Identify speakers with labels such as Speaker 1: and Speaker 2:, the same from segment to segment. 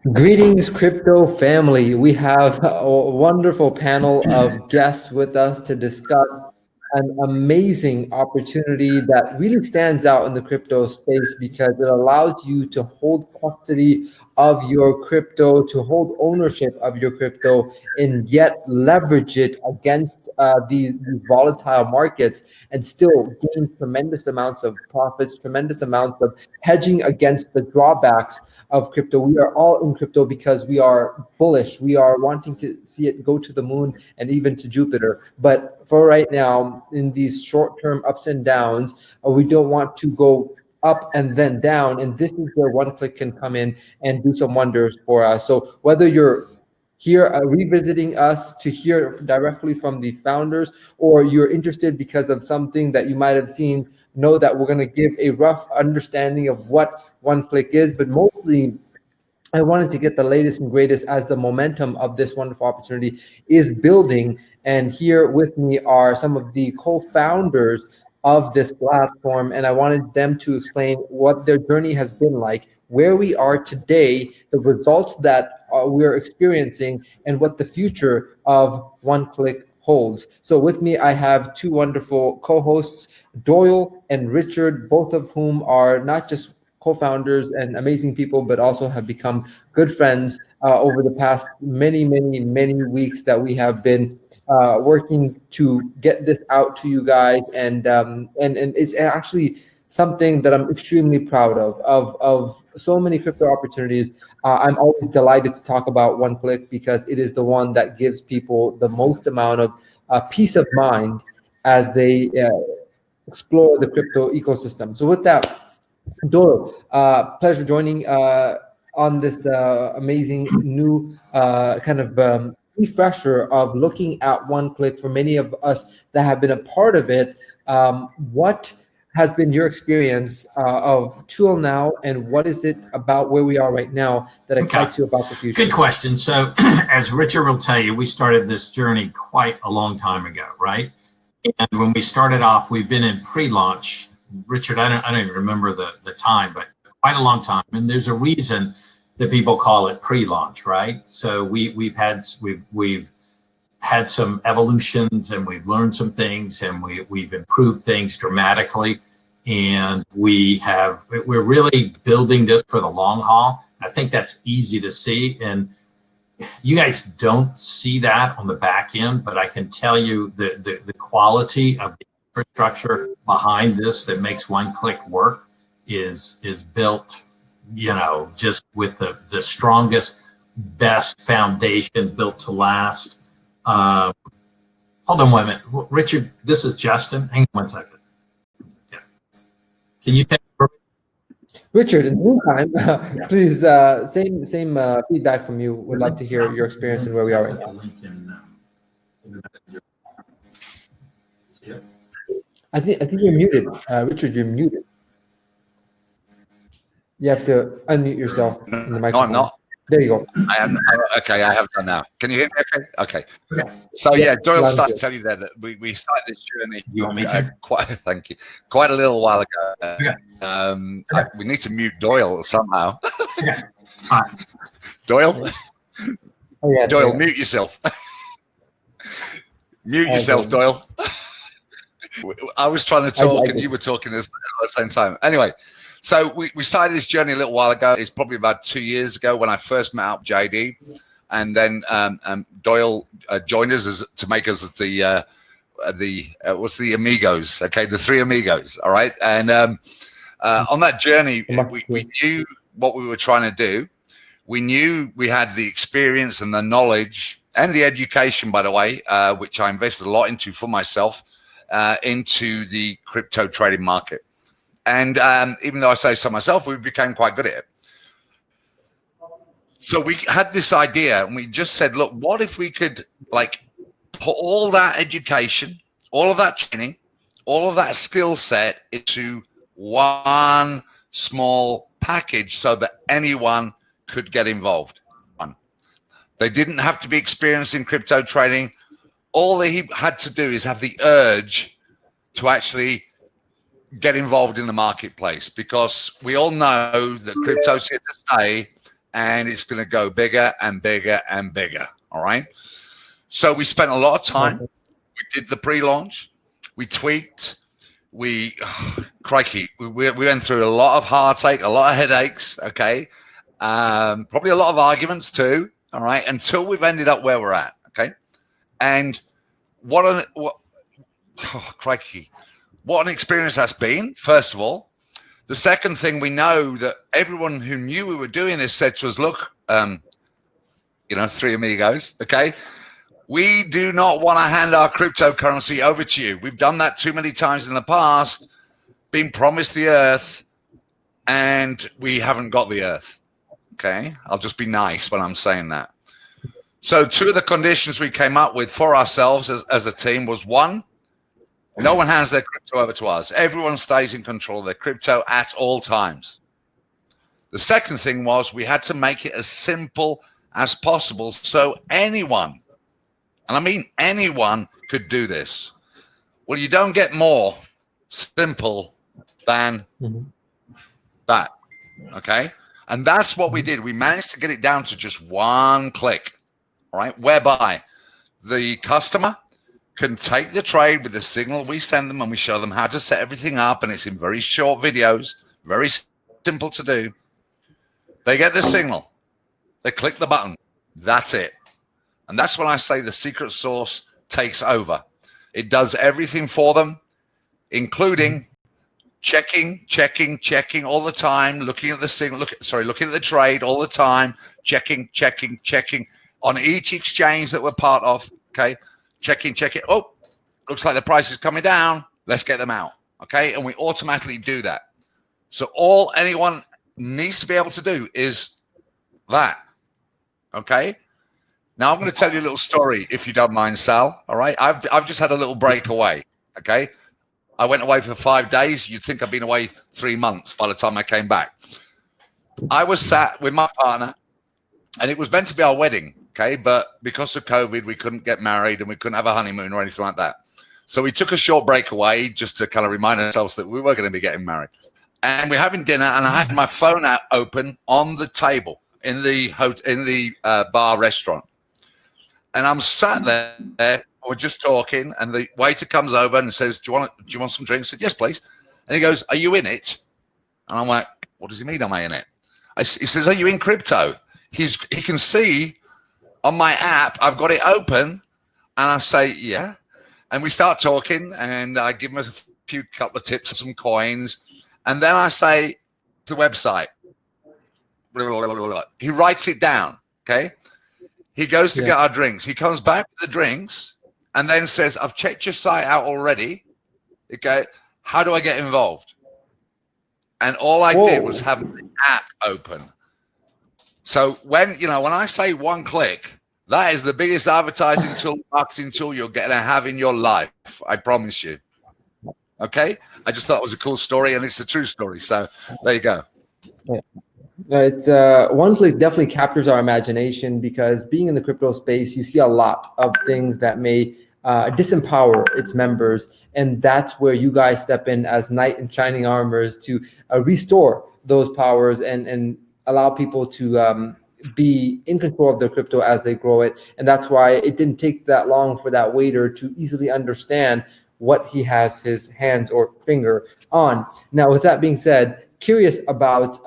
Speaker 1: Greetings, crypto family. We have a wonderful panel of guests with us to discuss an amazing opportunity that really stands out in the crypto space because it allows you to hold custody of your crypto, to hold ownership of your crypto, and yet leverage it against these volatile markets and still gain tremendous amounts of profits, tremendous amounts of hedging against the drawbacks of crypto. We are all in crypto because we are bullish. We are wanting to see it go to the moon and even to Jupiter. But for right now, in these short-term ups and downs, we don't want to go up and then down. And this is where One-Click can come in and do some wonders for us. So whether you're here revisiting us to hear directly from the founders, or you're interested because of something that you might have seen, know that we're going to give a rough understanding of what One-Click is, but mostly I wanted to get the latest and greatest as the momentum of this wonderful opportunity is building. And here with me are some of the co-founders of this platform, and I wanted them to explain what their journey has been like, where we are today, the results that we're experiencing, and what the future of One-Click holds. So with me, I have two wonderful co-hosts, Doyle and Richard, both of whom are not just co-founders and amazing people, but also have become good friends over the past many weeks that we have been working to get this out to you guys, and it's actually something that I'm extremely proud of so many crypto opportunities. I'm always delighted to talk about One-Click because it is the one that gives people the most amount of peace of mind as they explore the crypto ecosystem. So with that, Doyle, pleasure joining on this amazing new kind of refresher of looking at One-Click for many of us that have been a part of it. What has been your experience of till now, and what is it about where we are right now that excites you about the future?
Speaker 2: Good question. So as Richard will tell you, we started this journey quite a long time ago, right? And when we started off, we've been in pre-launch. Richard, I don't even remember the time, but quite a long time. And there's a reason that people call it pre-launch, right? So we've had some evolutions, and we've learned some things, and we've improved things dramatically. And we're really building this for the long haul. I think that's easy to see. And you guys don't see that on the back end, but I can tell you the quality of the infrastructure behind this that makes One-Click work is built, just with the strongest, best foundation built to last. Hold on 1 minute, Richard. This is Justin. Hang on 1 second. Yeah. Can you take
Speaker 1: Richard, in the meantime, please, same feedback from you. Would love to hear your experience and where we are right now. I think you're muted, Richard. You're muted. You have to unmute yourself in the microphone.
Speaker 3: No, I'm not.
Speaker 1: There you go.
Speaker 3: I am. Okay, I have done now. Can you hear me? Okay. So yeah, Doyle started to tell you there that we started this journey.
Speaker 2: You want me to?
Speaker 3: Thank you. Quite a little while ago. We need to mute Doyle somehow.
Speaker 2: Okay.
Speaker 3: Doyle.
Speaker 1: Oh, yeah,
Speaker 3: Doyle, mute yourself. Mute yourself, Doyle. I was trying to talk, and you were talking at the same time. Anyway. So we started this journey a little while ago. It's probably about 2 years ago when I first met up JD, and then Doyle joined us to make us the what's the amigos? Okay, the three amigos. All right, and on that journey, we knew what we were trying to do. We knew we had the experience and the knowledge and the education, by the way, which I invested a lot into for myself, into the crypto trading market. And even though I say so myself, we became quite good at it. So we had this idea, and we just said, look, what if we could put all that education, all of that training, all of that skill set into one small package so that anyone could get involved. They didn't have to be experienced in crypto trading. All they had to do is have the urge to actually get involved in the marketplace, because we all know that crypto's here to stay and it's going to go bigger and bigger and bigger. All right. So we spent a lot of time. We did the pre-launch. We tweaked. Crikey, we went through a lot of heartache, a lot of headaches. Okay. Probably a lot of arguments too. All right. Until we've ended up where we're at. Okay. And crikey, what an experience that's been, first of all. The second thing, we know that everyone who knew we were doing this said to us, look, three amigos, okay? We do not want to hand our cryptocurrency over to you. We've done that too many times in the past, been promised the earth, and we haven't got the earth, okay? I'll just be nice when I'm saying that. So 2 of the conditions we came up with for ourselves as a team was, 1, no one hands their crypto over to us. Everyone stays in control of their crypto at all times. The second thing was we had to make it as simple as possible so anyone, and I mean anyone, could do this. Well, you don't get more simple than that, okay? And that's what we did. We managed to get it down to just 1 click, all right, whereby the customer can take the trade with the signal we send them, and we show them how to set everything up, and it's in very short videos, very simple to do. They get the signal, they click the button, that's it. And that's when I say the secret sauce takes over. It does everything for them, including checking all the time, looking at the signal, looking at the trade all the time, checking on each exchange that we're part of, okay? Checking. Oh, looks like the price is coming down. Let's get them out. Okay. And we automatically do that. So all anyone needs to be able to do is that. Okay. Now I'm going to tell you a little story, if you don't mind, Sal. All right. I've just had a little break away. Okay. I went away for 5 days. You'd think I've been away 3 months by the time I came back. I was sat with my partner, and it was meant to be our wedding. Okay, but because of COVID, we couldn't get married and we couldn't have a honeymoon or anything like that. So we took a short break away just to kind of remind ourselves that we were going to be getting married. And we're having dinner, and I had my phone out open on the table in the bar restaurant. And I'm sat there, we're just talking, and the waiter comes over and says, do you want some drinks? I said, yes, please. And he goes, are you in it? And I'm like, what does he mean, am I in it? He says, are you in crypto? He can see on my app, I've got it open, and I say, yeah. And we start talking, and I give him a couple of tips, some coins, and then I say, the website. He writes it down, okay? He goes to get our drinks. He comes back with the drinks, and then says, I've checked your site out already. Okay, how do I get involved? And all I did was have the app open. So when I say 1 click, that is the biggest advertising tool, marketing tool you're going to have in your life. I promise you. Okay. I just thought it was a cool story, and it's a true story. So there you go.
Speaker 1: Yeah. It's 1 click definitely captures our imagination, because being in the crypto space, you see a lot of things that may disempower its members. And that's where you guys step in as knight in shining armors to restore those powers and allow people to be in control of their crypto as they grow it. And that's why it didn't take that long for that waiter to easily understand what he has his hands or finger on. Now, with that being said, curious about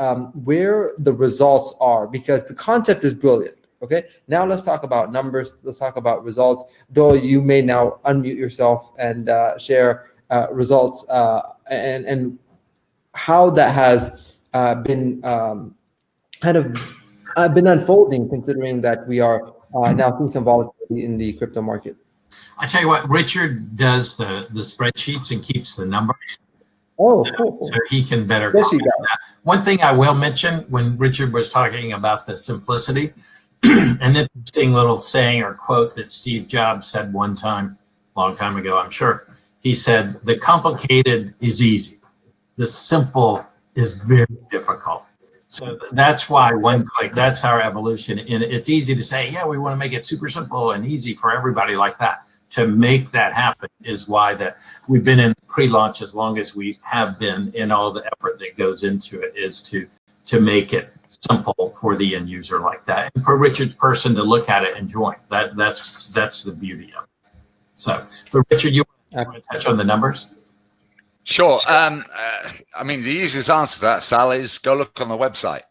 Speaker 1: where the results are, because the concept is brilliant. Okay, now let's talk about numbers. Let's talk about results. Doyle, you may now unmute yourself and share results and how that has been been unfolding, considering that we are now seeing some volatility in the crypto market.
Speaker 2: I tell you what, Richard does the spreadsheets and keeps the numbers.
Speaker 1: Oh, cool.
Speaker 2: So he can better comment on that. One thing I will mention, when Richard was talking about the simplicity, an interesting little saying or quote that Steve Jobs said one time, a long time ago, I'm sure. He said, the complicated is easy. The simple is very difficult. So that's why 1 click, that's our evolution. And it's easy to say, yeah, we want to make it super simple and easy for everybody like that. To make that happen is why that we've been in pre-launch as long as we have been, and all the effort that goes into it is to make it simple for the end user like that, and for Richard's person to look at it and join. That's the beauty of it. So, but Richard, you want to touch on the numbers?
Speaker 3: Sure. I mean, the easiest answer to that, Sal, is go look on the website.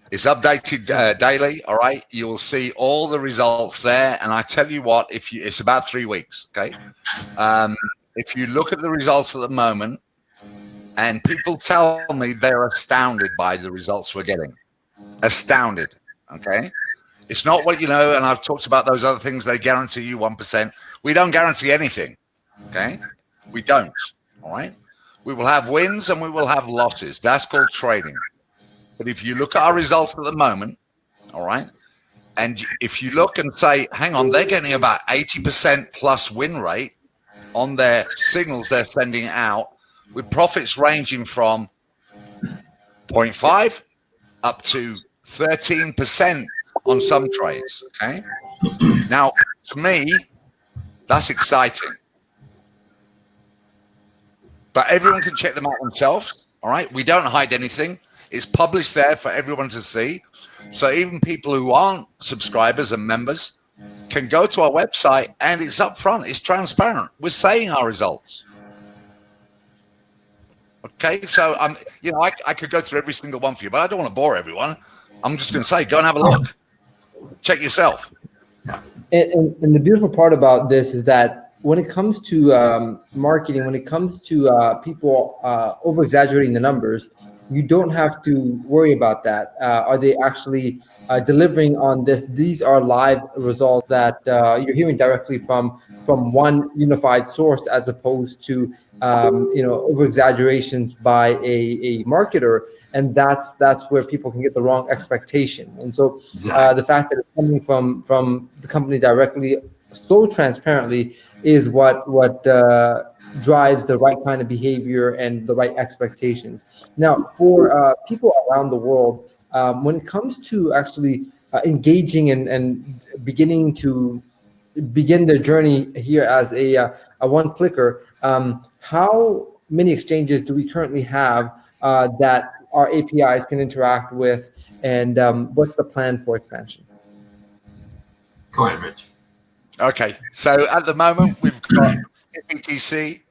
Speaker 3: It's updated daily. All right, you will see all the results there. And I tell you what, it's about 3 weeks. Okay, if you look at the results at the moment, and people tell me they're astounded by the results we're getting, astounded. Okay, it's not what you know. And I've talked about those other things. They guarantee you 1%. We don't guarantee anything. Okay, we don't. All right, we will have wins and we will have losses. That's called trading. But if you look at our results at the moment, all right, and if you look and say, hang on, they're getting about 80% plus win rate on their signals they're sending out, with profits ranging from 0.5 up to 13% on some trades. Okay, now to me, that's exciting. But everyone can check them out themselves. All right, we don't hide anything. It's published there for everyone to see. So even people who aren't subscribers and members can go to our website, and it's up front. It's transparent. We're saying our results. Okay, so I could go through every single one for you, but I don't want to bore everyone. I'm just going to say, go and have a look. Check yourself.
Speaker 1: And the beautiful part about this is that when it comes to marketing, when it comes to people over-exaggerating the numbers, you don't have to worry about that. Are they actually delivering on this? These are live results that you're hearing directly from one unified source, as opposed to over-exaggerations by a marketer. And that's where people can get the wrong expectation. And so the fact that it's coming from the company directly, so transparently, is what drives the right kind of behavior and the right expectations. Now, for people around the world, when it comes to actually engaging and begin their journey here as a one-clicker, how many exchanges do we currently have that our APIs can interact with, and what's the plan for expansion?
Speaker 2: Go ahead, Rich.
Speaker 3: Okay, so at the moment we've got BTC,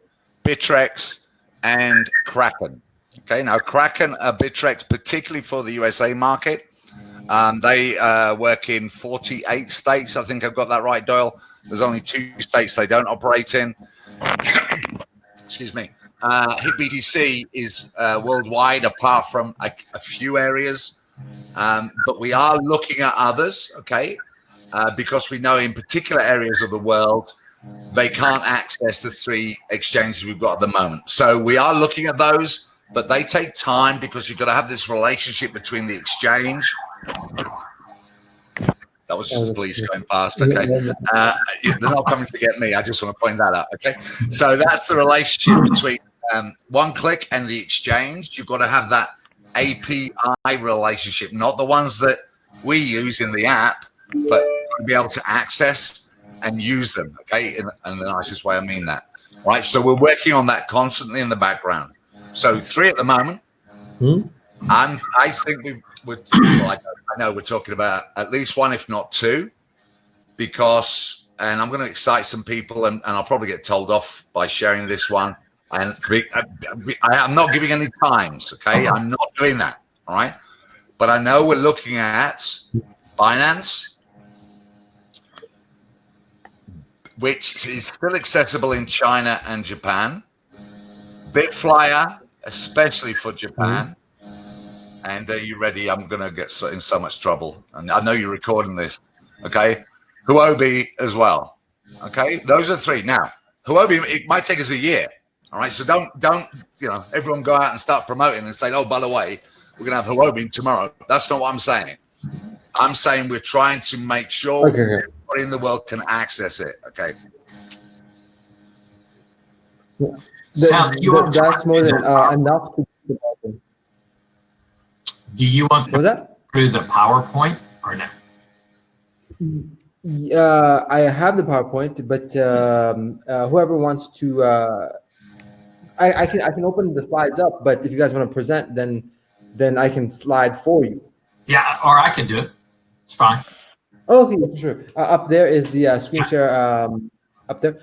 Speaker 3: Bittrex, and Kraken. Okay, now Kraken, Bittrex, particularly for the USA market. They work in 48 states. I think I've got that right, Doyle. There's only 2 states they don't operate in. Excuse me. BTC is worldwide, apart from a few areas. But we are looking at others, okay? Because we know in particular areas of the world, they can't access the 3 exchanges we've got at the moment. So we are looking at those, but they take time because you've got to have this relationship between the exchange. That was just the police going past, okay? They're not coming to get me. I just want to point that out, okay? So that's the relationship between one-click and the exchange. You've got to have that API relationship, not the ones that we use in the app, but to be able to access and use them, okay, in the nicest way I mean that, right? So we're working on that constantly in the background. So 3 at the moment. I think I know we're talking about at least 1, if not 2, because, and I'm going to excite some people, and I'll probably get told off by sharing this one. I'm not giving any times, okay? I'm not doing that, all right? But I know we're looking at Binance, which is still accessible in China and Japan. Bitflyer, especially for Japan. And are you ready? I'm going to get in so much trouble. And I know you're recording this, okay? Huobi as well, okay? Those are 3. Now, Huobi, it might take us a year, all right? So don't everyone go out and start promoting and say, oh, by the way, we're going to have Huobi tomorrow. That's not what I'm saying. I'm saying we're trying to make sure everybody in the world can access it. Okay.
Speaker 1: That's more than enough to do.
Speaker 2: Do you want to through the PowerPoint or no?
Speaker 1: I have the PowerPoint, but whoever wants to, I can open the slides up. But if you guys want to present, then I can slide for you.
Speaker 2: Yeah, or I can do it. It's fine.
Speaker 1: Oh, okay, for sure. Up there is the screen share. Up there.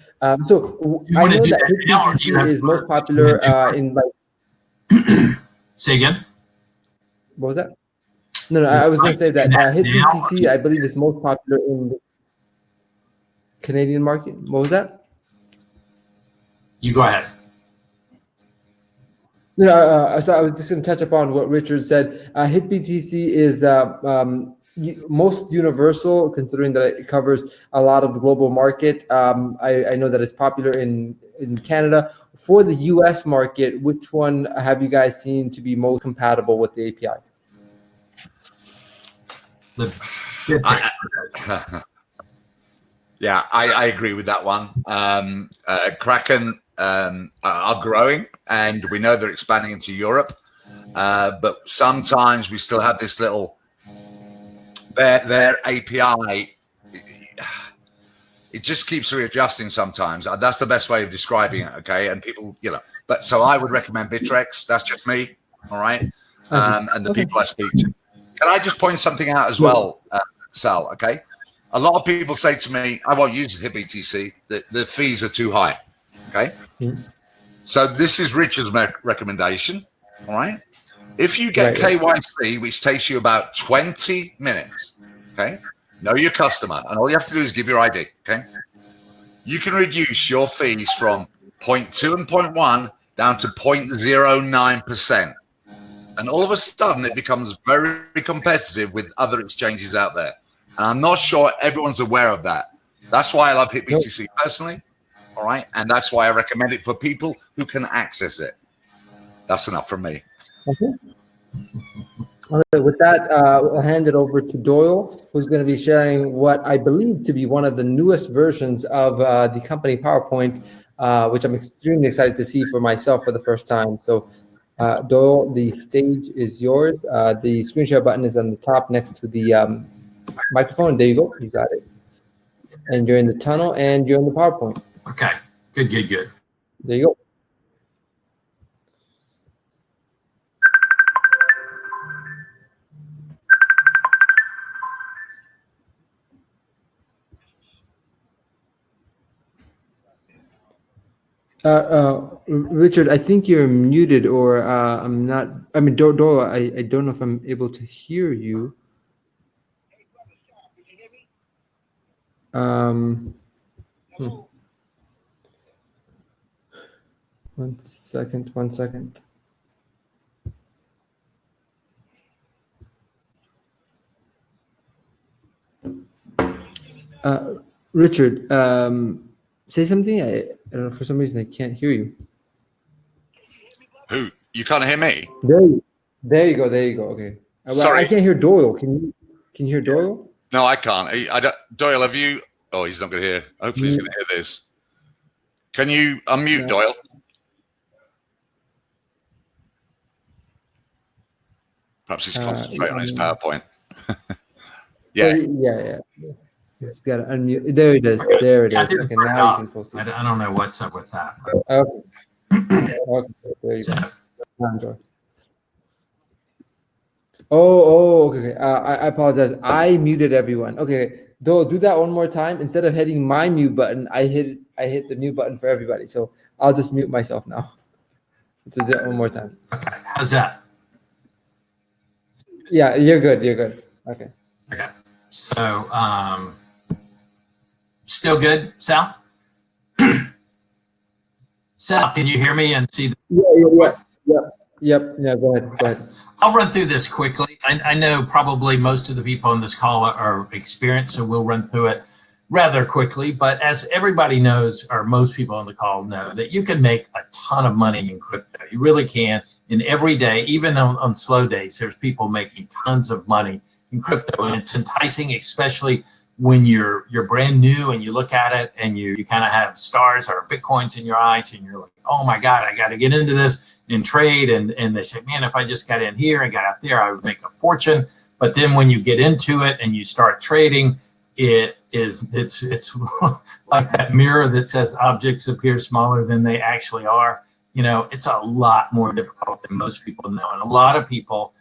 Speaker 1: So
Speaker 2: You
Speaker 1: I
Speaker 2: want to
Speaker 1: know
Speaker 2: do
Speaker 1: that
Speaker 2: that now, or do you
Speaker 1: HPTC
Speaker 2: have
Speaker 1: is most
Speaker 2: to
Speaker 1: popular
Speaker 2: do
Speaker 1: in like.
Speaker 2: Say again.
Speaker 1: What was that? No,
Speaker 2: Would
Speaker 1: I
Speaker 2: you
Speaker 1: was going
Speaker 2: like
Speaker 1: to say
Speaker 2: to do
Speaker 1: that
Speaker 2: that now?
Speaker 1: HPTC, I believe, is most popular in the Canadian market. What was that?
Speaker 2: You go ahead.
Speaker 1: No, so I was just going to touch upon what Richard said. HitBTC is most universal, considering that it covers a lot of the global market. I know that it's popular in Canada. For the US market, which one have you guys seen to be most compatible with the API?
Speaker 3: Yeah, I agree with that one. Kraken are growing, and we know they're expanding into Europe. But sometimes we still have this little their API. It just keeps readjusting sometimes. That's the best way of describing it. Okay, and people, but so I would recommend Bittrex. That's just me. All right, and the people I speak to. Can I just point something out as well, Sal? Okay. A lot of people say to me, I won't use HitBTC, the fees are too high, okay? Mm-hmm. So this is Richard's recommendation, all right? If you get KYC, which takes you about 20 minutes, okay? Know your customer, and all you have to do is give your ID, okay? You can reduce your fees from 0.2 and 0.1 down to 0.09%. And all of a sudden, it becomes very competitive with other exchanges out there. And I'm not sure everyone's aware of that. That's why I love HitBTC personally, all right? And that's why I recommend it for people who can access it. That's enough from me.
Speaker 1: Okay. All right, with that, I'll hand it over to Doyle, who's going to be sharing what I believe to be one of the newest versions of the company PowerPoint, which I'm extremely excited to see for myself for the first time. So, Doyle, the stage is yours. The screen share button is on the top next to the microphone. There you go. You got it. And you're in the tunnel and you're in the PowerPoint.
Speaker 2: Okay. Good.
Speaker 1: There you go. Richard, I think you're muted, or I'm not. I mean, Doyle, I don't know if I'm able to hear you. One second. Richard, say something. I don't know, for some reason I can't hear you.
Speaker 3: Who? You can't hear me?
Speaker 1: There you go. Okay.
Speaker 3: Sorry.
Speaker 1: I can't hear Doyle. Can you hear Doyle?
Speaker 3: No, I can't. Doyle, have you? Oh, he's not going to hear. Hopefully he's going to hear this. Can you unmute Doyle? Perhaps he's concentrating on his PowerPoint.
Speaker 1: Yeah. It's got to unmute. There it is. Okay, now you can proceed.
Speaker 2: I don't know what's up with that.
Speaker 1: Okay. There you go. Okay. I apologize. I muted everyone. Okay. Do that one more time. Instead of hitting my mute button, I hit the mute button for everybody. So I'll just mute myself now. So do that one more time.
Speaker 2: Okay. How's that?
Speaker 1: Yeah, you're good. Okay.
Speaker 2: So, still good, Sal? Sal, can you hear me and see?
Speaker 1: Yep. Yeah, go ahead.
Speaker 2: I'll run through this quickly. I know probably most of the people on this call are experienced, so we'll run through it rather quickly. But as everybody knows, or most people on the call know, that you can make a ton of money in crypto. You really can. And every day, even on slow days, there's people making tons of money in crypto. And it's enticing, especially when you're brand new and you look at it and you kind of have stars or Bitcoins in your eyes and you're like, oh my God, I got to get into this and trade. And they say, man, if I just got in here and got out there, I would make a fortune. But then when you get into it and you start trading, it's like that mirror that says objects appear smaller than they actually are. It's a lot more difficult than most people know. And a lot of people,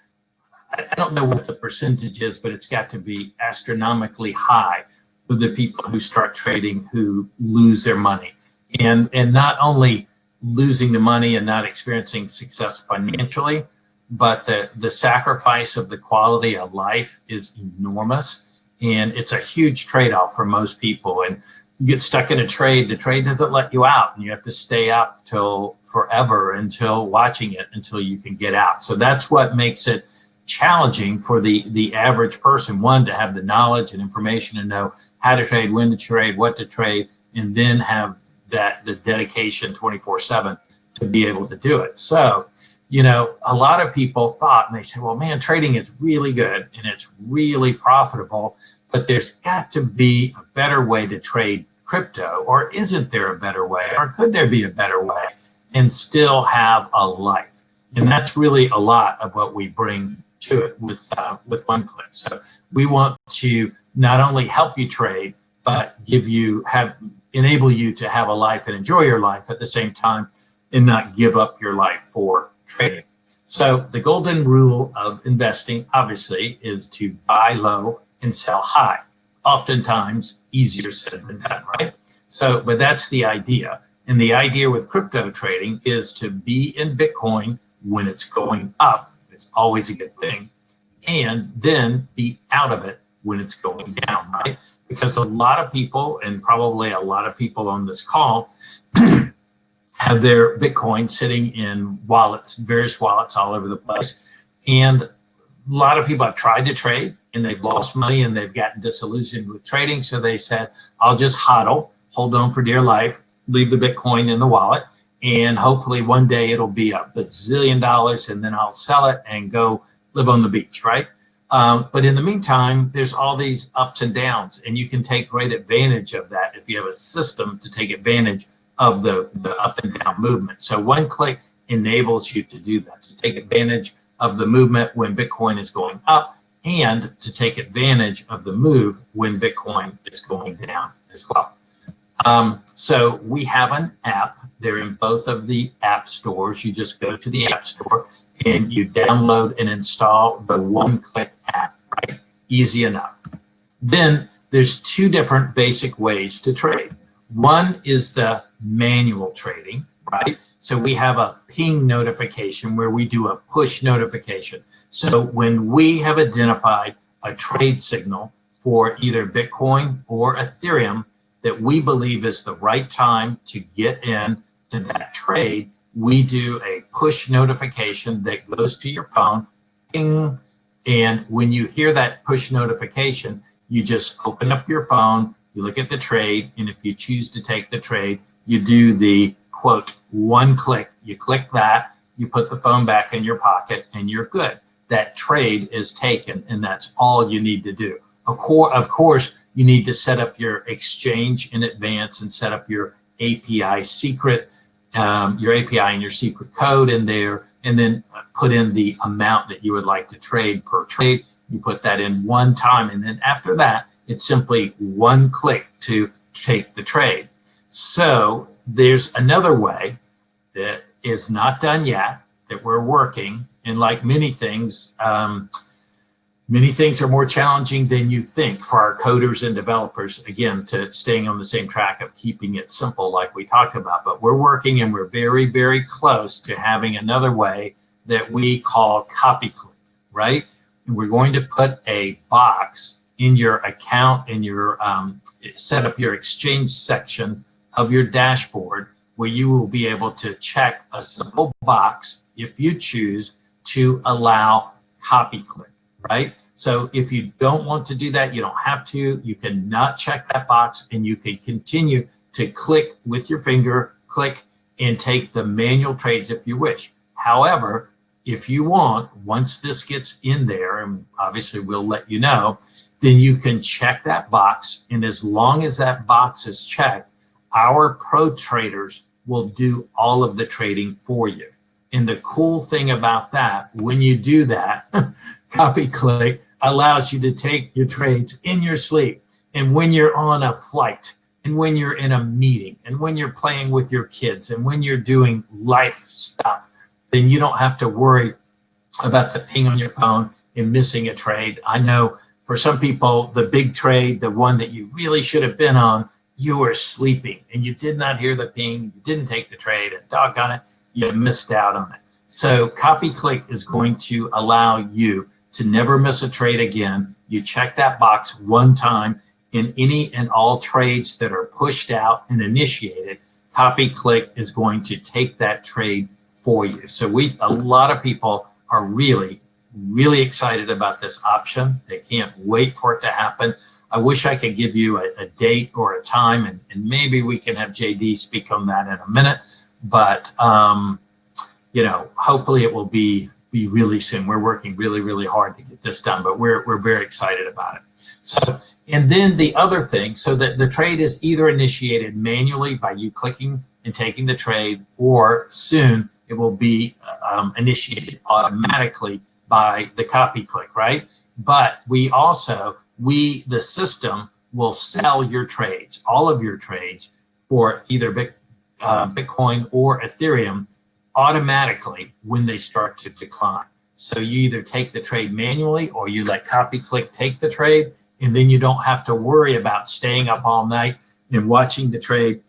Speaker 2: I don't know what the percentage is, but it's got to be astronomically high of the people who start trading who lose their money. And not only losing the money and not experiencing success financially, but the sacrifice of the quality of life is enormous. And it's a huge trade-off for most people. And you get stuck in a trade, the trade doesn't let you out, and you have to stay up till forever until watching it until you can get out. So that's what makes it challenging for the average person. One, to have the knowledge and information to know how to trade, when to trade, what to trade, and then have the dedication 24/7 to be able to do it. So, you know, a lot of people thought, and they said, well, man, trading is really good and it's really profitable, but there's got to be a better way to trade crypto, or isn't there a better way, or could there be a better way and still have a life? And that's really a lot of what we bring to it with OneClick. So we want to not only help you trade, but enable you to have a life and enjoy your life at the same time, and not give up your life for trading. So the golden rule of investing, obviously, is to buy low and sell high. Oftentimes easier said than done, right? So, but that's the idea. And the idea with crypto trading is to be in Bitcoin when it's going up. It's always a good thing. And then be out of it when it's going down, right? Because a lot of people, and probably a lot of people on this call, have their Bitcoin sitting in wallets, various wallets all over the place. And a lot of people have tried to trade and they've lost money and they've gotten disillusioned with trading. So they said, I'll just hodl, hold on for dear life, leave the Bitcoin in the wallet, and hopefully one day it'll be $1 bazillion and then I'll sell it and go live on the beach, right? But in the meantime, there's all these ups and downs, and you can take great advantage of that if you have a system to take advantage of the up and down movement. So OneClick enables you to do that, to take advantage of the movement when Bitcoin is going up, and to take advantage of the move when Bitcoin is going down as well. So we have an app. They're in both of the app stores. You just go to the app store and you download and install the OneClick app, right? Easy enough. Then there's two different basic ways to trade. One is the manual trading, right? So we have a ping notification where we do a push notification. So when we have identified a trade signal for either Bitcoin or Ethereum that we believe is the right time to get in to that trade, we do a push notification that goes to your phone, ping, and when you hear that push notification, you just open up your phone, you look at the trade, and if you choose to take the trade, you do the quote OneClick. You click that, you put the phone back in your pocket, and you're good. That trade is taken, and that's all you need to do. Of course, you need to set up your exchange in advance and set up your API secret, your API and your secret code in there, and then put in the amount that you would like to trade per trade. You put that in one time, and then after that, it's simply one click to take the trade. So there's another way that is not done yet that we're working, and like many things are more challenging than you think for our coders and developers, again, to staying on the same track of keeping it simple like we talked about. But we're working, and we're very, very close to having another way that we call CopyClick, right? And we're going to put a box in your account, in your set up your exchange section of your dashboard, where you will be able to check a simple box, if you choose, to allow CopyClick, right? So if you don't want to do that, you don't have to. You can not check that box, and you can continue to click with your finger, click, and take the manual trades if you wish. However, if you want, once this gets in there, and obviously we'll let you know, then you can check that box. And as long as that box is checked, our pro traders will do all of the trading for you. And the cool thing about that, when you do that, CopyClick allows you to take your trades in your sleep, and when you're on a flight, and when you're in a meeting, and when you're playing with your kids, and when you're doing life stuff, then you don't have to worry about the ping on your phone, in missing a trade. I know for some people, the big trade, the one that you really should have been on, you were sleeping and you did not hear the ping, you didn't take the trade, and doggone it, you missed out on it. So CopyClick is going to allow you to never miss a trade again. You check that box one time in any and all trades that are pushed out and initiated. CopyClick is going to take that trade for you. So a lot of people are really excited about this option. They can't wait for it to happen. I wish I could give you a date or a time, and maybe we can have JD speak on that in a minute. But you know, hopefully it will be really soon. We're working really hard to get this done, but we're very excited about it. So, and then the other thing, so that the trade is either initiated manually by you clicking and taking the trade, or soon it will be initiated automatically by the CopyClick, right? But we also, the system will sell your trades, all of your trades, for either Bitcoin or Ethereum automatically when they start to decline. So you either take the trade manually or you let CopyClick take the trade, and then you don't have to worry about staying up all night and watching the trade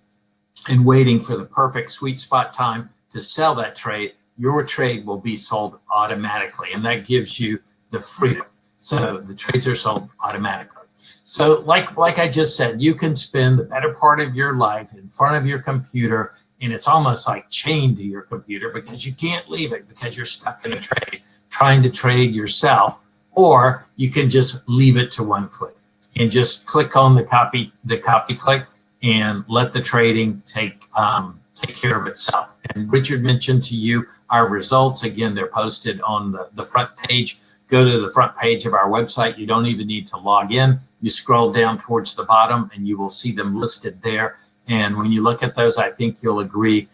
Speaker 2: and waiting for the perfect sweet spot time to sell that trade. Your trade will be sold automatically, and that gives you the freedom. So the trades are sold automatically. So like I just said, you can spend the better part of your life in front of your computer, and it's almost like chained to your computer because you can't leave it because you're stuck in a trade, trying to trade yourself. Or you can just leave it to one click and just click on the CopyClick and let the trading take care of itself. And Richard mentioned to you our results. Again, they're posted on the front page. Go to the front page of our website. You don't even need to log in. You scroll down towards the bottom and you will see them listed there. And when you look at those, I think you'll agree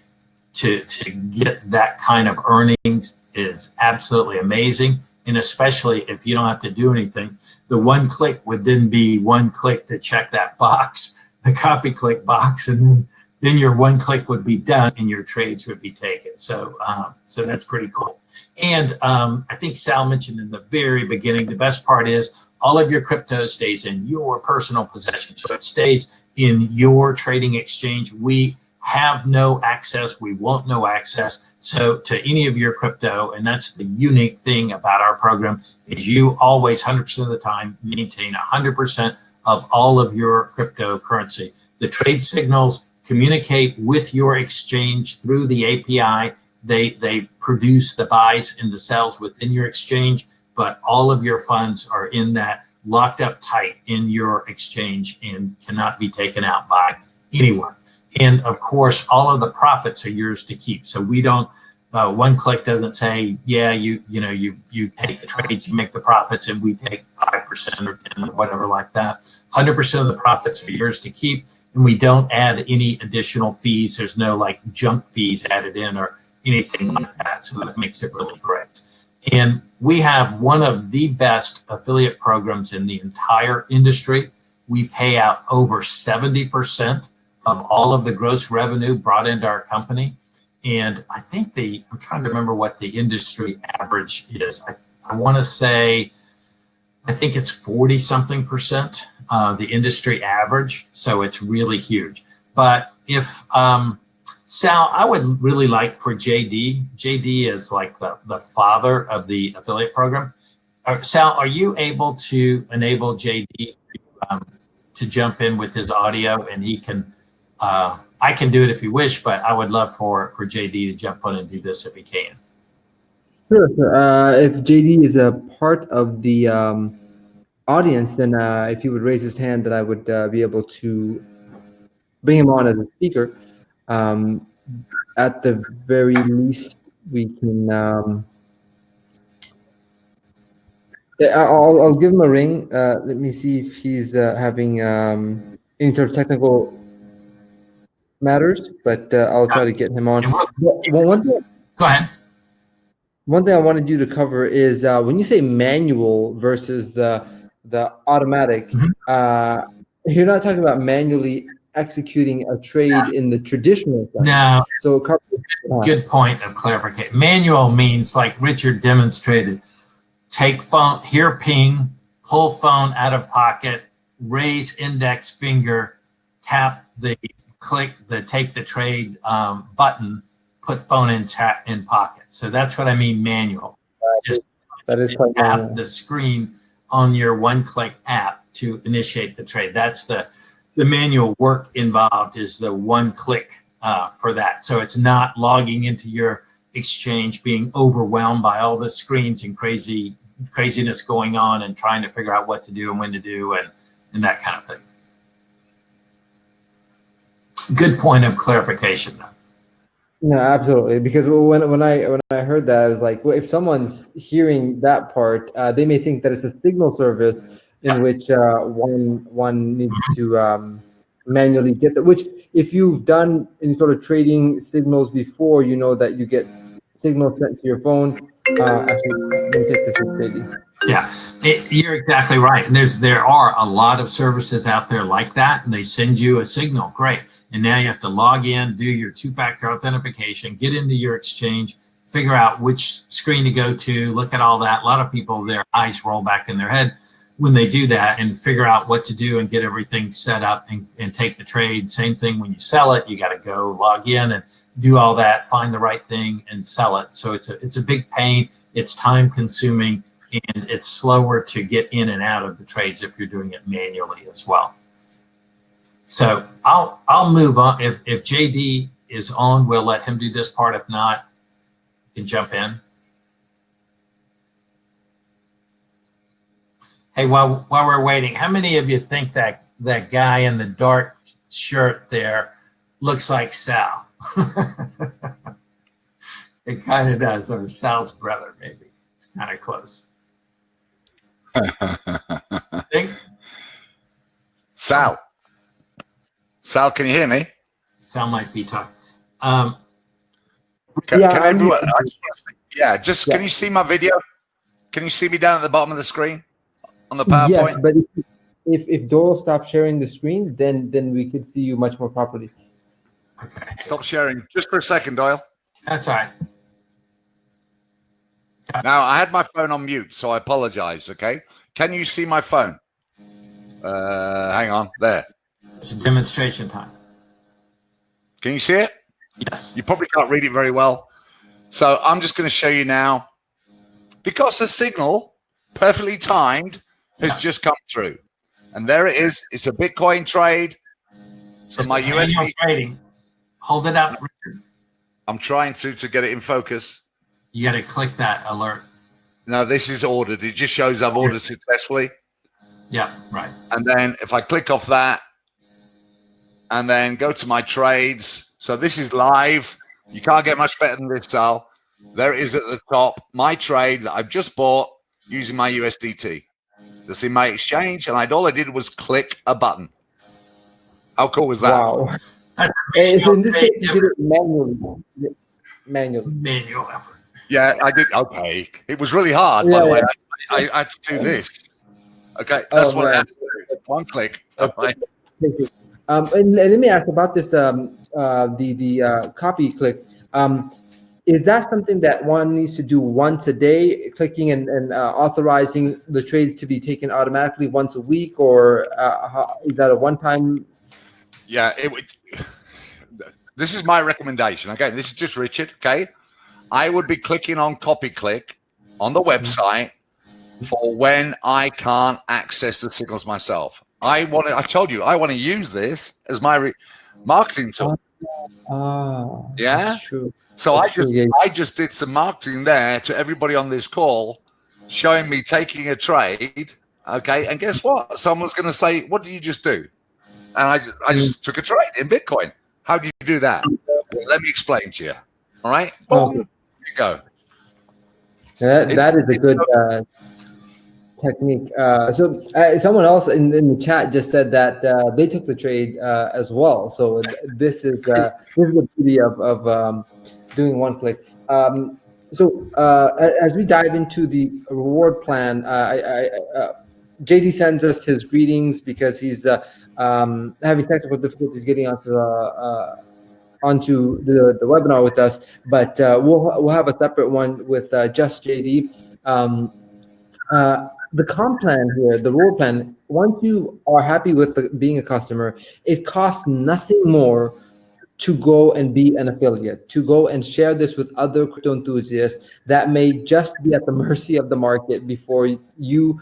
Speaker 2: to get that kind of earnings is absolutely amazing. And especially if you don't have to do anything, the one click would then be one click to check that box, the CopyClick box, and then your one click would be done and your trades would be taken. So so that's pretty cool. And I think Sal mentioned in the very beginning, the best part is all of your crypto stays in your personal possession. So it stays in your trading exchange. We have no access. We want no access to any of your crypto. And that's the unique thing about our program is you always 100% of the time maintain 100% of all of your cryptocurrency. The trade signals communicate with your exchange through the API. They produce the buys and the sells within your exchange, but all of your funds are in that locked up tight in your exchange and cannot be taken out by anyone. And of course, all of the profits are yours to keep. So we don't, one click doesn't say, yeah, you take the trades, you make the profits, and we take 5% or 10 or whatever like that. 100% of the profits are yours to keep, and we don't add any additional fees. There's no like junk fees added in or anything like that. So that makes it really great. And we have one of the best affiliate programs in the entire industry. We pay out over 70% of all of the gross revenue brought into our company. And I think I'm trying to remember what the industry average is. I want to say, I think it's 40 something percent, the industry average. So it's really huge. But if, Sal, I would really like for JD is like the father of the affiliate program. Sal, are you able to enable JD to jump in with his audio, and he can, I can do it if you wish, but I would love for JD to jump on and do this if he can.
Speaker 1: Sure. If JD is a part of the audience, then if he would raise his hand, then I would be able to bring him on as a speaker. At the very least, we can. I'll give him a ring. Let me see if he's having any sort of technical matters, but I'll try to get him on.
Speaker 2: Go ahead.
Speaker 1: One thing I wanted you to cover is when you say manual versus the automatic, you're not talking about manually executing a trade in the traditional sense.
Speaker 2: No.
Speaker 1: So
Speaker 2: good point of clarification. Manual means, like Richard demonstrated, take phone, hear ping, pull phone out of pocket, raise index finger, tap the take the trade button, put phone in pocket. So that's what I mean manual. Just
Speaker 1: that is quite
Speaker 2: tap
Speaker 1: manual.
Speaker 2: the screen on your one-click app to initiate the trade. That's the manual work involved, is the one click for that. So it's not logging into your exchange, being overwhelmed by all the screens and craziness going on and trying to figure out what to do and when to do and that kind of thing. Good point of clarification, though.
Speaker 1: No, absolutely. Because when I heard that, I was like, well, if someone's hearing that part, they may think that it's a signal service in which one needs to manually get that. Which, if you've done any sort of trading signals before, you know that you get signals sent to your phone. Actually, let me take this in, JD.
Speaker 2: Yeah, you're exactly right. And there are a lot of services out there like that, and they send you a signal. Great. And now you have to log in, do your two-factor authentication, get into your exchange, figure out which screen to go to, look at all that. A lot of people, their eyes roll back in their head when they do that and figure out what to do and get everything set up and take the trade. Same thing when you sell it, you got to go log in and do all that, find the right thing and sell it. So it's a big pain. It's time consuming. And it's slower to get in and out of the trades if you're doing it manually as well. So I'll move on. If JD is on, we'll let him do this part. If not, you can jump in. Hey, while we're waiting, how many of you think that guy in the dark shirt there looks like Sal? It kind of does, or Sal's brother, maybe. It's kind of close. Think?
Speaker 3: Sal, can you hear me?
Speaker 2: Sal might be talking.
Speaker 3: Can everyone? Can you see my video? Can you see me down at the bottom of the screen on the PowerPoint?
Speaker 1: Yes, but if Doyle stops sharing the screen, then we could see you much more properly.
Speaker 2: Okay.
Speaker 3: Stop sharing just for a second, Doyle.
Speaker 2: That's all right.
Speaker 3: Now, I had my phone on mute, so I apologize, okay? Can you see my phone? Hang on, there.
Speaker 2: It's a demonstration time.
Speaker 3: Can you see it?
Speaker 2: Yes.
Speaker 3: You probably can't read it very well. So I'm just going to show you now. Because the signal, perfectly timed, has just come through. And there it is. It's a Bitcoin trade. So
Speaker 2: It's
Speaker 3: my USD
Speaker 2: trading. Hold it up, Richard.
Speaker 3: I'm trying to get it in focus.
Speaker 2: You got to click that alert.
Speaker 3: No, this is ordered. It just shows I've ordered successfully.
Speaker 2: Yeah, right.
Speaker 3: And then if I click off that and then go to my trades. So this is live. You can't get much better than this, Sal. There it is at the top. My trade that I've just bought using my USDT. That's in my exchange. And all I did was click a button. How cool was that?
Speaker 1: Wow. So in this case, you did it manually.
Speaker 2: Manual effort.
Speaker 3: Yeah, I did. Okay. It was really hard, by the way. I had to do this. Okay. That's what I had to do. One click.
Speaker 1: Okay. And let me ask about this, the CopyClick. Is that something that one needs to do once a day, clicking and authorizing the trades to be taken automatically once a week, or is that a one-time?
Speaker 3: Yeah, this is my recommendation. Okay, this is just Richard. Okay, I would be clicking on CopyClick on the website for when I can't access the signals myself. I told you, I want to use this as my marketing tool. Yeah,
Speaker 1: that's true.
Speaker 3: So
Speaker 1: that's
Speaker 3: I just did some marketing there to everybody on this call, showing me taking a trade. Okay, and guess what? Someone's going to say, "What did you just do?" And I just took a trade in Bitcoin. How do you do that? Well, let me explain to you. All right, boom, here you go.
Speaker 1: That is a good technique. So someone else in the chat just said that they took the trade as well. So this is the beauty of doing one click. So as we dive into the reward plan, JD sends us his greetings because he's having technical difficulties getting onto the webinar with us. But we'll have a separate one with just JD. the comp plan here, the reward plan, once you are happy with being a customer, it costs nothing more to go and be an affiliate, to go and share this with other crypto enthusiasts that may just be at the mercy of the market. Before you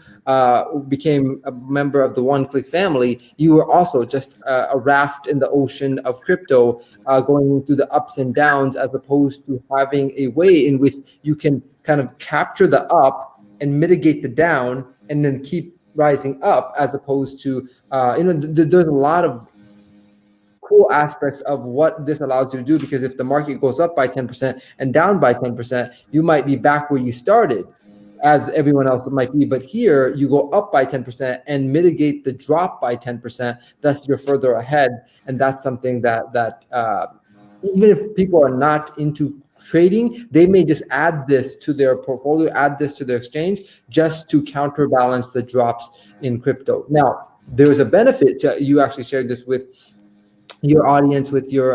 Speaker 1: became a member of the one-click family, you were also just a raft in the ocean of crypto, going through the ups and downs, as opposed to having a way in which you can kind of capture the up and mitigate the down and then keep rising up, as opposed to, there's a lot of cool aspects of what this allows you to do, because if the market goes up by 10% and down by 10%, you might be back where you started, as everyone else might be. But here you go up by 10% and mitigate the drop by 10%. Thus, you're further ahead. And that's something that even if people are not into trading, they may just add this to their portfolio, add this to their exchange, just to counterbalance the drops in crypto. Now, there is a benefit to you actually sharing this with your audience, with your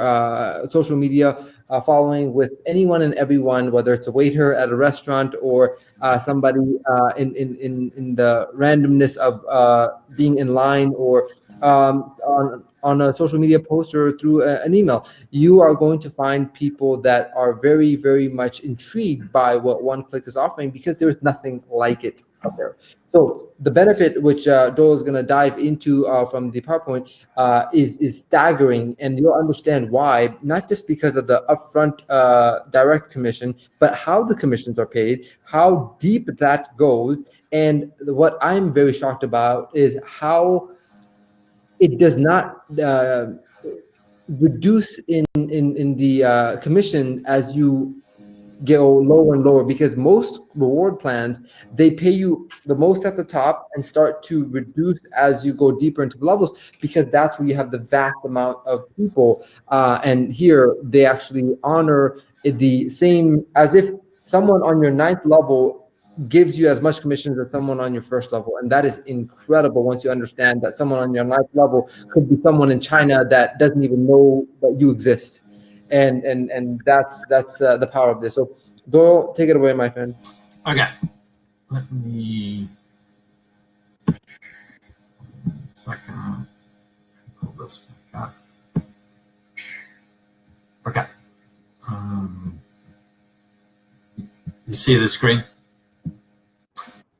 Speaker 1: social media following, with anyone and everyone, whether it's a waiter at a restaurant or somebody in the randomness of being in line, or on a social media post or through an email. You are going to find people that are very, very much intrigued by what one-click is offering, because there's nothing like it out there. So the benefit, which Joel is going to dive into from the PowerPoint, is staggering, and you'll understand why, not just because of the upfront direct commission, but how the commissions are paid, how deep that goes. And what I'm very shocked about is how it does not reduce in the commission as you go lower and lower, because most reward plans, they pay you the most at the top and start to reduce as you go deeper into the levels, because that's where you have the vast amount of people. And here they actually honor the same, as if someone on your 9th level gives you as much commissions as someone on your 1st level. And that is incredible once you understand that someone on your 9th level could be someone in China that doesn't even know that you exist. And that's the power of this. So Doyle, take it away, my friend.
Speaker 2: Okay, let me second pull this back up. Okay, you see the screen?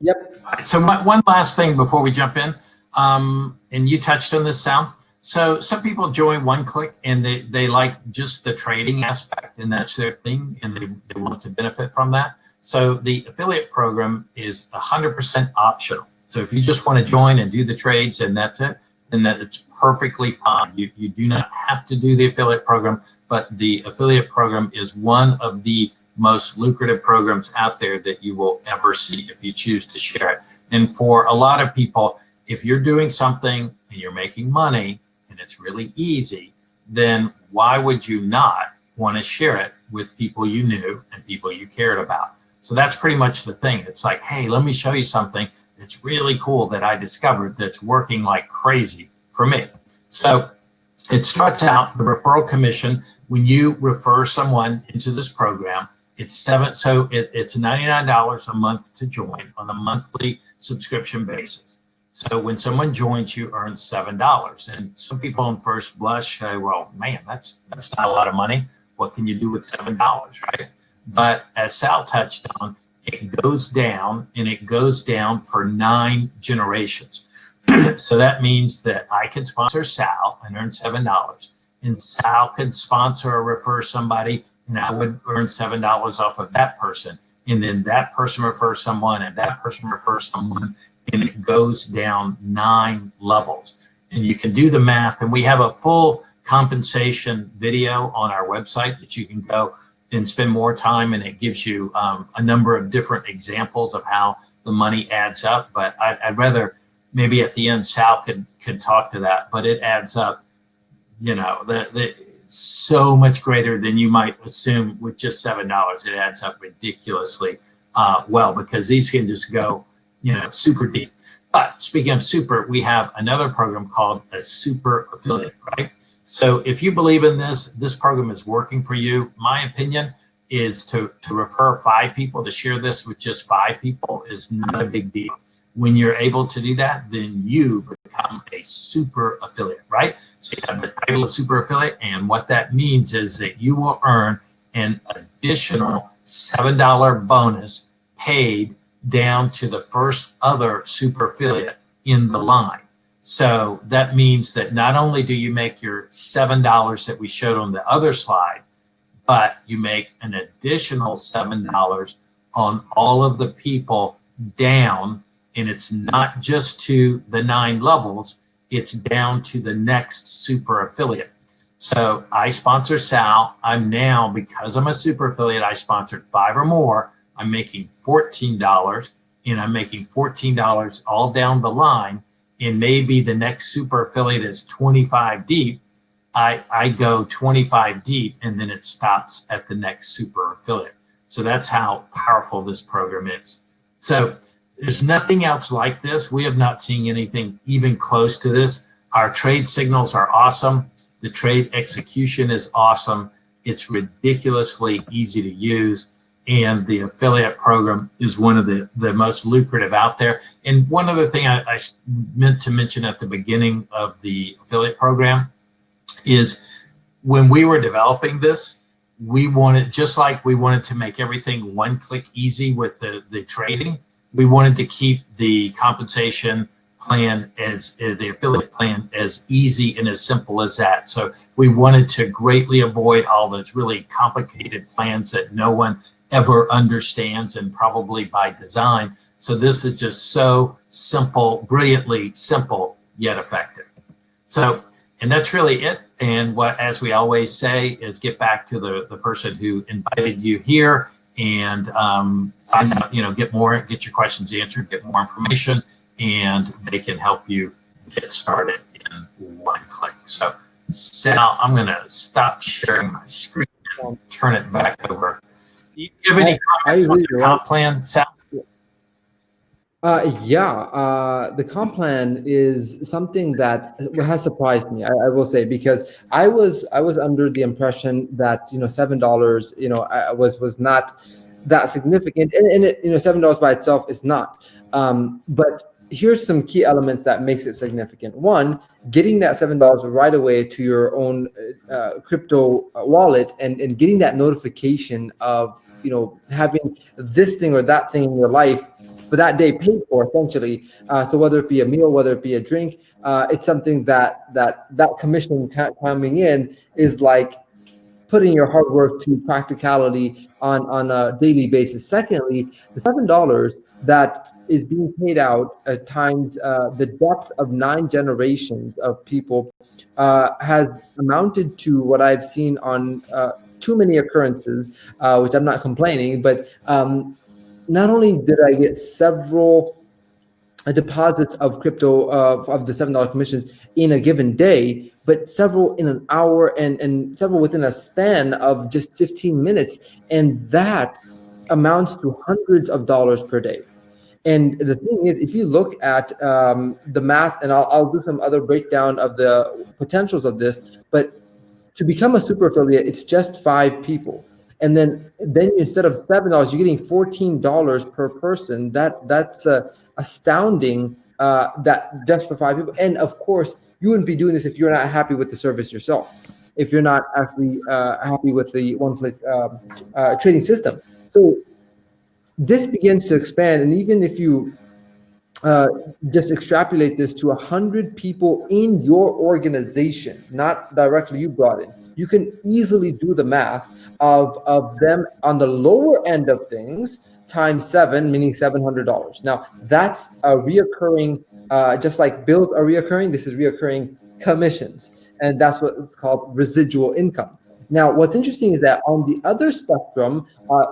Speaker 1: Yep.
Speaker 2: All right, so one last thing before we jump in, and you touched on this, Sal. So some people join one-click and they like just the trading aspect, and that's their thing, and they want to benefit from that. So the affiliate program is 100% optional. So if you just want to join and do the trades and that's it, then it's perfectly fine. You do not have to do the affiliate program, but the affiliate program is one of the most lucrative programs out there that you will ever see if you choose to share it. And for a lot of people, if you're doing something and you're making money and it's really easy, then why would you not want to share it with people you knew and people you cared about? So that's pretty much the thing. It's like, hey, let me show you something that's really cool that I discovered that's working like crazy for me. So it starts out, the referral commission, when you refer someone into this program, it's $99 a month to join on a monthly subscription basis. So when someone joins, you earn $7. And some people on first blush say, well, man, that's not a lot of money. What can you do with $7, right? But as Sal touched on, it goes down, and it goes down for 9 generations. So that means that I could sponsor Sal and earn $7, and Sal could sponsor or refer somebody, and I would earn $7 off of that person. And then that person refers someone, and that person refers someone, and it goes down 9 levels. And you can do the math, and we have a full compensation video on our website that you can go and spend more time, and it gives you a number of different examples of how the money adds up. But I'd rather maybe at the end Sal could talk to that, but it adds up, you know, so much greater than you might assume with just $7. It adds up ridiculously well, because these can just go, you know, super deep. But speaking of super, we have another program called a super affiliate, right? So if you believe in this program is working for you, my opinion, is to refer 5 people, to share this with just 5 people is not a big deal. When you're able to do that, then you become a super affiliate, right? So you have the title of super affiliate, and what that means is that you will earn an additional $7 bonus paid down to the first other super affiliate in the line. So that means that not only do you make your $7 that we showed on the other slide, but you make an additional $7 on all of the people down. And it's not just to the 9 levels, it's down to the next super affiliate. So I sponsor Sal. I'm now, because I'm a super affiliate, I sponsored 5 or more. I'm making $14, and I'm making $14 all down the line. And maybe the next super affiliate is 25 deep. I go 25 deep, and then it stops at the next super affiliate. So that's how powerful this program is. So there's nothing else like this. We have not seen anything even close to this. Our trade signals are awesome. The trade execution is awesome. It's ridiculously easy to use. And the affiliate program is one of the most lucrative out there. And one other thing I meant to mention at the beginning of the affiliate program is when we were developing this, we wanted, just like we wanted to make everything one-click easy with the trading, we wanted to keep the compensation plan as the affiliate plan as easy and as simple as that. So we wanted to greatly avoid all those really complicated plans that no one ever understands, and probably by design. So this is just so simple, brilliantly simple, yet effective. So, and that's really it. And what, as we always say, is get back to the person who invited you here and find out, get your questions answered, get more information, and they can help you get started in one click. So Sal, I'm going to stop sharing my screen and turn it back over. Do you have any comments on your comp plan, Sal?
Speaker 1: The comp plan is something that has surprised me. I will say, because I was under the impression that $7 was not that significant, and it, $7 by itself is not. But here's some key elements that makes it significant. One, getting that $7 right away to your own crypto wallet, and getting that notification of having this thing or that thing in your life for that day paid for, essentially. So whether it be a meal, whether it be a drink, it's something that commission coming in is like putting your hard work to practicality on a daily basis. Secondly, the $7 that is being paid out times the depth of 9 generations of people has amounted to what I've seen on too many occurrences, which I'm not complaining, but not only did I get several deposits of crypto of the $7 commissions in a given day, but several in an hour, and several within a span of just 15 minutes. And that amounts to hundreds of dollars per day. And the thing is, if you look at the math, and I'll do some other breakdown of the potentials of this, but to become a super affiliate, it's just 5 people. And then instead of $7, you're getting $14 per person. That's astounding. That just for 5 people. And of course, you wouldn't be doing this if you're not happy with the service yourself. If you're not actually happy with the one-click trading system. So this begins to expand, and even if you just extrapolate this to 100 people in your organization, not directly you brought in, you can easily do the math of them on the lower end of things times 7, meaning $700. Now that's a reoccurring, just like bills are reoccurring, this is reoccurring commissions, and that's what is called residual income. Now, what's interesting is that on the other spectrum,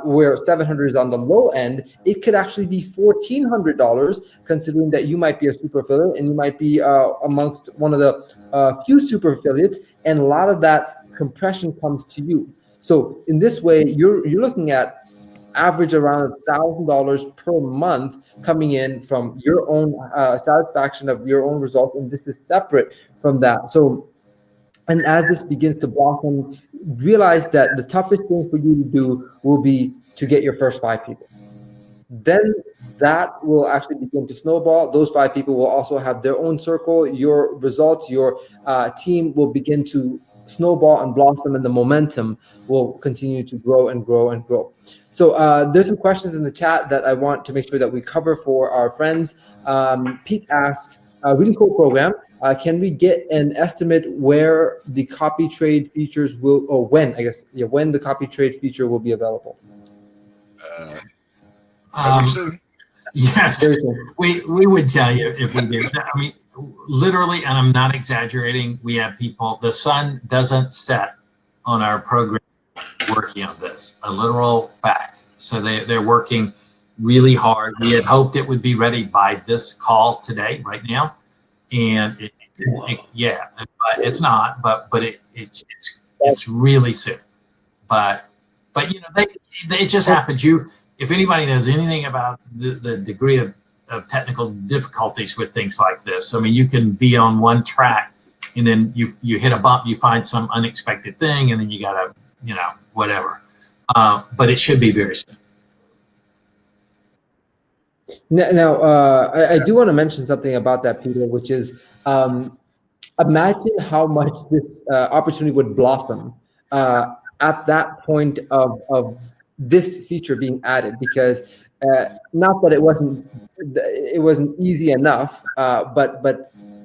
Speaker 1: where 700 is on the low end, it could actually be $1,400, considering that you might be a super affiliate and you might be amongst one of the few super affiliates, and a lot of that compression comes to you. So in this way, you're looking at average around $1,000 per month coming in from your own satisfaction of your own results, and this is separate from that. So And as this begins to blossom, realize that the toughest thing for you to do will be to get your first 5 people. Then that will actually begin to snowball. Those 5 people will also have their own circle. Your results, your team will begin to snowball and blossom, and the momentum will continue to grow and grow and grow. So there's some questions in the chat that I want to make sure that we cover for our friends. Pete asks, really cool program. Can we get an estimate where the copy trade features will, or when, I guess, when the copy trade feature will be available?
Speaker 2: Yes, we would tell you if we did. I mean, literally, and I'm not exaggerating, we have people, the sun doesn't set on our program working on this, a literal fact. So they're working really hard. We had hoped it would be ready by this call today, right now. And yeah, but it's not, but it's really soon. But you know, it just happens. If anybody knows anything about the degree of technical difficulties with things like this, I mean, you can be on one track and then you hit a bump, you find some unexpected thing, and then you gotta, you know, whatever. But it should be very soon.
Speaker 1: Now, I do want to mention something about that, Peter, which is imagine how much this opportunity would blossom at that point of this feature being added, because not that it wasn't easy enough, but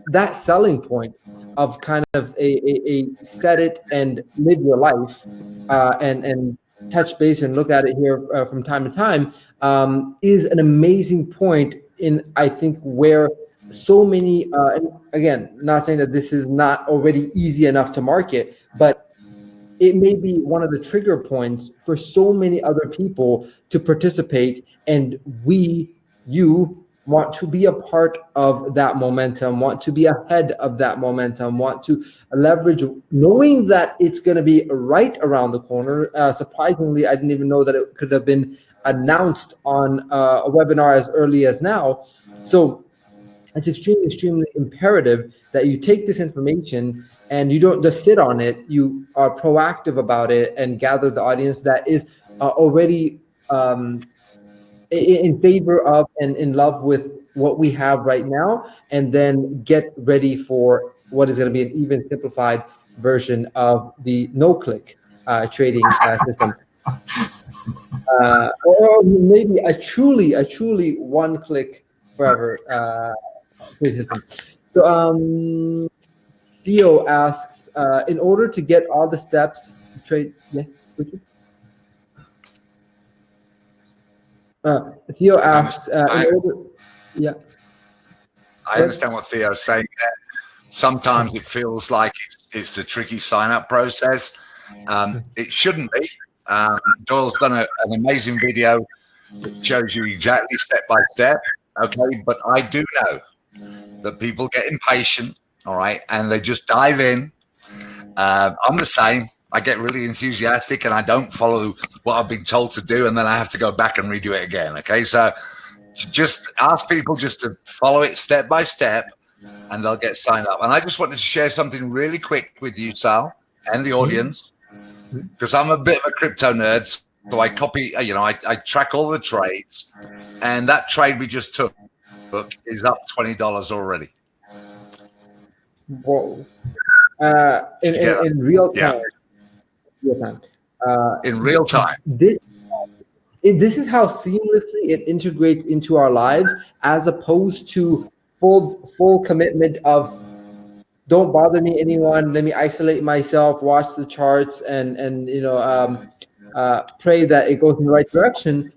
Speaker 1: that selling point of kind of a set it and live your life and touch base and look at it here from time to time is an amazing point in, I think, where so many, and again, not saying that this is not already easy enough to market, but it may be one of the trigger points for so many other people to participate, and you want to be a part of that momentum, want to be ahead of that momentum, want to leverage, knowing that it's going to be right around the corner. Surprisingly, I didn't even know that it could have been announced on a webinar as early as now. So it's extremely imperative that you take this information and you don't just sit on it. You are proactive about it and gather the audience that is already in favor of and in love with what we have right now, and then get ready for what is going to be an even simplified version of the no-click trading system. Or maybe a truly one-click forever system. So Theo asks, in order to get all the steps to trade, yes, Richard? Theo asks, I
Speaker 3: understand what Theo's saying there. Sometimes it feels like it's a tricky sign-up process. It shouldn't be. Doyle's done an amazing video that shows you exactly step by step. Okay, but I do know that people get impatient, all right, and they just dive in. I'm the same. I get really enthusiastic and I don't follow what I've been told to do, and then I have to go back and redo it again. Okay, so just ask people just to follow it step by step, and they'll get signed up. And I just wanted to share something really quick with you, Sal, and the audience, because I'm a bit of a crypto nerd. So I copy, you know, I track all the trades, and that trade we just took is up $20 already.
Speaker 1: Whoa! In real time.
Speaker 3: Yeah. In real time.
Speaker 1: This is how seamlessly it integrates into our lives, as opposed to full commitment of don't bother me, anyone. Let me isolate myself, watch the charts, and you know, pray that it goes in the right direction.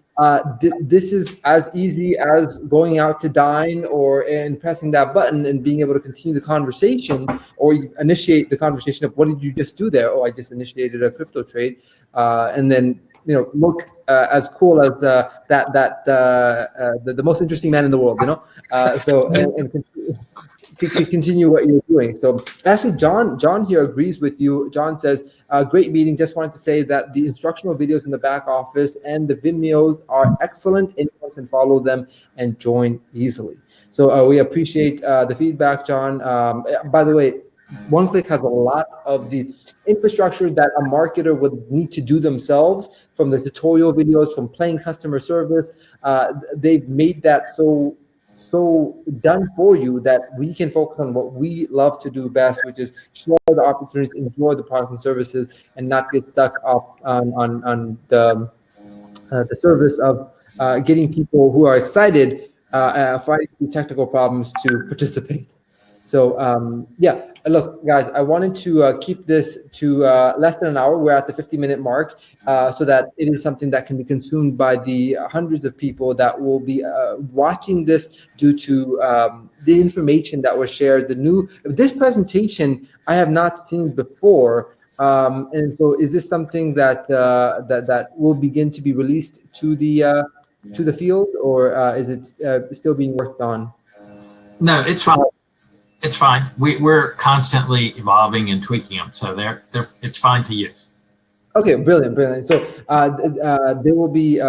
Speaker 1: This is as easy as going out to dine and pressing that button and being able to continue the conversation, or you initiate the conversation of what did you just do there? Oh, I just initiated a crypto trade, and then you know, look as cool as the most interesting man in the world, you know. And continue what you're doing. So actually, John here agrees with you. John says, great meeting. Just wanted to say that the instructional videos in the back office and the Vimeos are excellent. Anyone can follow them and join easily. So we appreciate the feedback, John. By the way, OneClick has a lot of the infrastructure that a marketer would need to do themselves, from the tutorial videos, from playing customer service. They've made that so done for you that we can focus on what we love to do best, which is share the opportunities, enjoy the products and services, and not get stuck up on the service of getting people who are excited fighting through technical problems to participate. So yeah, look, guys, I wanted to keep this to less than an hour. We're at the 50-minute mark, so that it is something that can be consumed by the hundreds of people that will be watching this due to the information that was shared. This presentation I have not seen before. And so, is this something that that will begin to be released to the field, or is it still being worked on?
Speaker 2: No, it's fine. It's fine. We're constantly evolving and tweaking them, so it's fine to use.
Speaker 1: Okay, brilliant. So there will be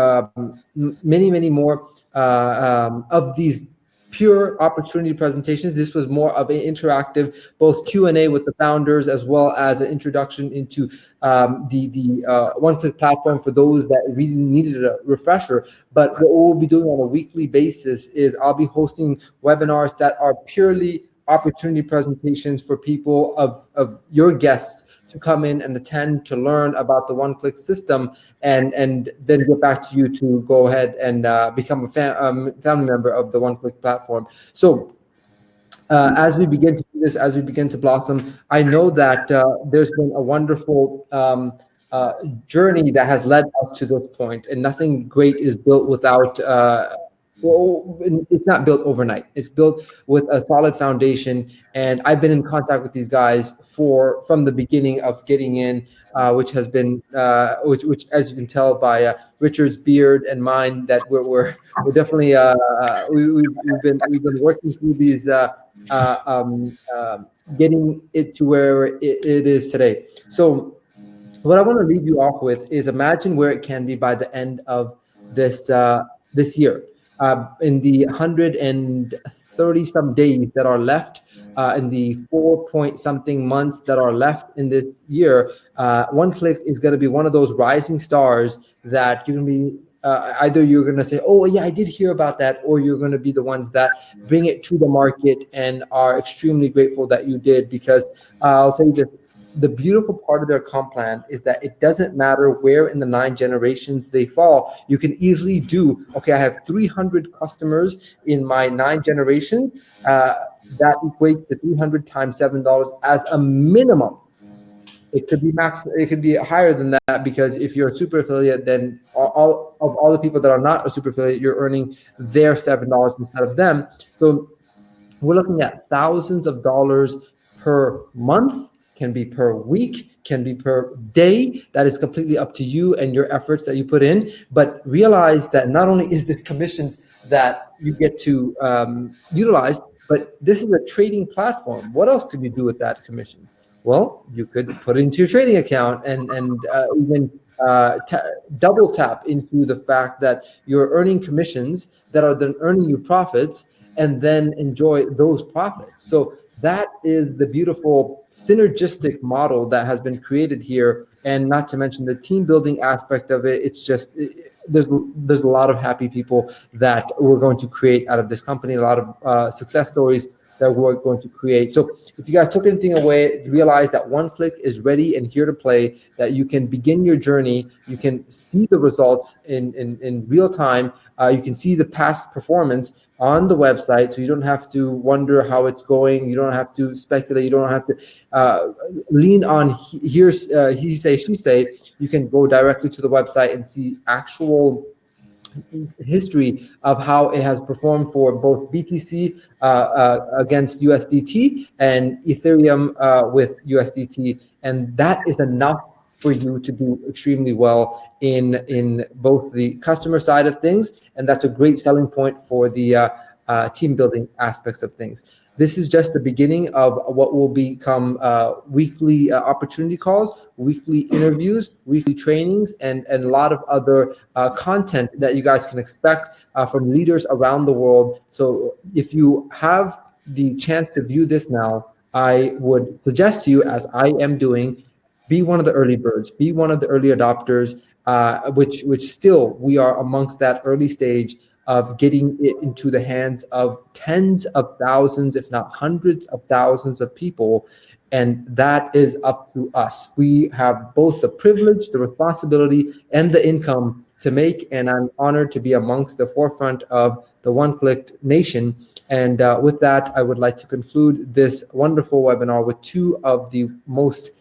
Speaker 1: many more of these pure opportunity presentations. This was more of an interactive, both Q&A with the founders, as well as an introduction into the OneClick platform for those that really needed a refresher. But what we'll be doing on a weekly basis is I'll be hosting webinars that are purely opportunity presentations for people of your guests to come in and attend, to learn about the OneClick system, and then get back to you to go ahead and become a family member of the OneClick platform. So as we begin to do this, as we begin to blossom, I know that there's been a wonderful journey that has led us to this point, and nothing great is built without well, it's not built overnight. It's built with a solid foundation, and I've been in contact with these guys from the beginning of getting in, which has been which as you can tell by Richard's beard and mine, that we're definitely we've been working through these getting it to where it is today. So what I want to leave you off with is, imagine where it can be by the end of this year. In the 130 some days that are left, in the 4-point-something months that are left in this year, OneClick is going to be one of those rising stars that you're going to be either you're going to say, oh yeah, I did hear about that, or you're going to be the ones that bring it to the market and are extremely grateful that you did. Because I'll tell you this, the beautiful part of their comp plan is that it doesn't matter where in the 9 generations they fall. You can easily do, okay, I have 300 customers in my 9 generations. That equates to 300 times $7 as a minimum. It could be max. It could be higher than that, because if you're a super affiliate, then all the people that are not a super affiliate, you're earning their $7 instead of them. So we're looking at thousands of dollars per month. Can be per week, can be per day. That is completely up to you and your efforts that you put in. But realize that not only is this commissions that you get to utilize, but this is a trading platform. What else could you do with that commissions? Well, you could put it into your trading account and even double tap into the fact that you're earning commissions that are then earning you profits, and then enjoy those profits. So that is the beautiful synergistic model that has been created here, and not to mention the team building aspect of it. It's just there's a lot of happy people that we're going to create out of this company, a lot of success stories that we're going to create. So if you guys took anything away, realize that OneClick is ready and here to play, that you can begin your journey. You can see the results in real time. You can see the past performance on the website, so you don't have to wonder how it's going. You don't have to speculate. You don't have to lean on he say, she say. You can go directly to the website and see actual history of how it has performed for both BTC against USDT and Ethereum with USDT, and that is enough for you to do extremely well in both the customer side of things, and that's a great selling point for the team building aspects of things. This is just the beginning of what will become weekly opportunity calls, weekly interviews, weekly trainings, and a lot of other content that you guys can expect from leaders around the world. So if you have the chance to view this now, I would suggest to you, as I am doing, be one of the early birds, be one of the early adopters, which still we are amongst that early stage of getting it into the hands of tens of thousands, if not hundreds of thousands of people. And that is up to us. We have both the privilege, the responsibility, and the income to make. And I'm honored to be amongst the forefront of the One-Click Nation. And with that, I would like to conclude this wonderful webinar with two of the most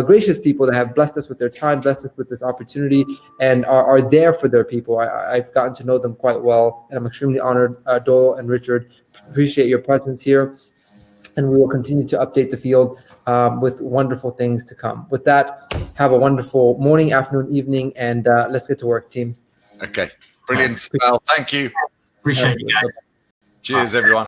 Speaker 1: gracious people that have blessed us with their time, blessed us with this opportunity, and are there for their people. I've gotten to know them quite well, and I'm extremely honored. Doyle and Richard, appreciate your presence here, and we will continue to update the field with wonderful things to come. With that, have a wonderful morning, afternoon, evening, and let's get to work, team.
Speaker 3: Okay, brilliant. Well, thank you.
Speaker 2: Appreciate you guys.
Speaker 3: Cheers, everyone.